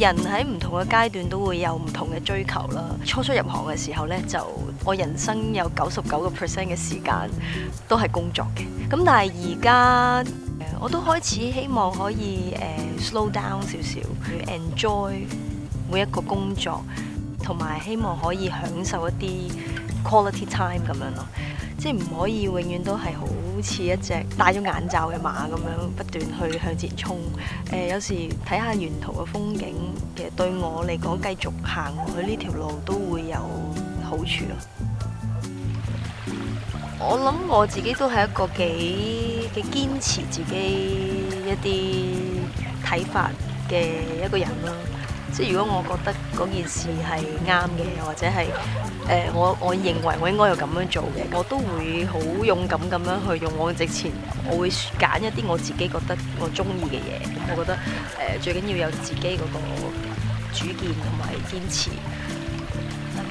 人喺唔同嘅階段都會有唔同嘅追求啦。初入行嘅時候呢，就我人生有99% 嘅時間都係工作嘅。咁但係而家我都開始希望可以slow down 少少，去 enjoy 每一個工作，同埋希望可以享受一啲 quality time 咁樣咯。即係唔可以永遠都係好似一隻戴咗眼罩嘅馬咁樣不斷去向前衝。有時睇下沿途嘅風景，其實對我嚟講繼續行落去呢條路都會有好處咯。我諗我自己都係一個幾堅持自己一啲睇法嘅一個人啦。即係如果我覺得嗰件事係啱嘅，或者係我認為我應該要咁樣做嘅，我都會好勇敢咁樣去勇往直前。我會揀一啲我自己覺得我中意嘅嘢。我覺得最緊要有自己嗰個主見同埋堅持。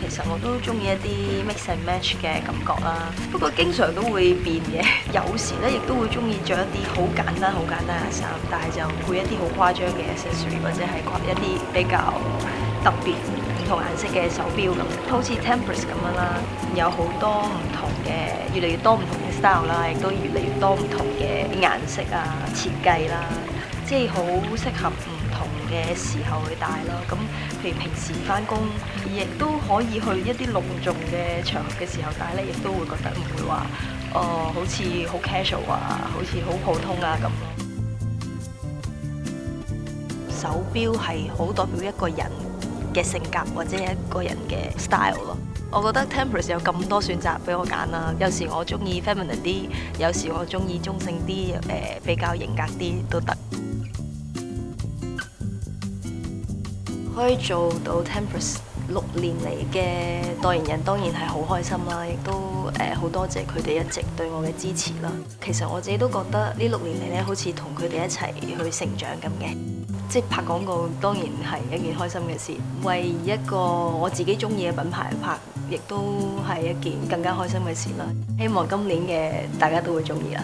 其實我都中意一啲 mix and match 嘅感覺啦，不過經常都會變嘅。有時咧亦都會中意着一啲好簡單嘅衫，但係就配一啲好誇張嘅 accessory， 或者係一啲比較特別唔同顏色嘅手錶咁。好似 Tempus 咁樣啦，有好多唔同嘅，越嚟越多唔同嘅 style 啦，亦都越嚟越多唔同嘅顏色啊、設計啦，即係好適合唔同嘅時候去戴咯。咁譬如平時返工，亦都可以去一啲隆重嘅場合嘅時候戴咧，亦都會覺得唔會話好似好 casual 啊，好似好普通啊咁咯。手錶係好代表一個人嘅性格或者係一個人嘅 style 咯。我覺得 Tempus 有咁多選擇俾我揀啦，有時我中意 feminine 啲，有時我中意中性啲，比較型格啲都得。可以做到 Tempus 6年嚟嘅代言人，當然係好開心啦，亦都好多謝佢哋一直對我嘅支持啦。其實我自己都覺得呢6年嚟咧，好似同佢哋一齊去成長咁嘅。即係拍廣告當然係一件開心嘅事，為一個我自己中意嘅品牌拍，亦都係一件更加開心嘅事啦。希望今年嘅大家都會中意啦。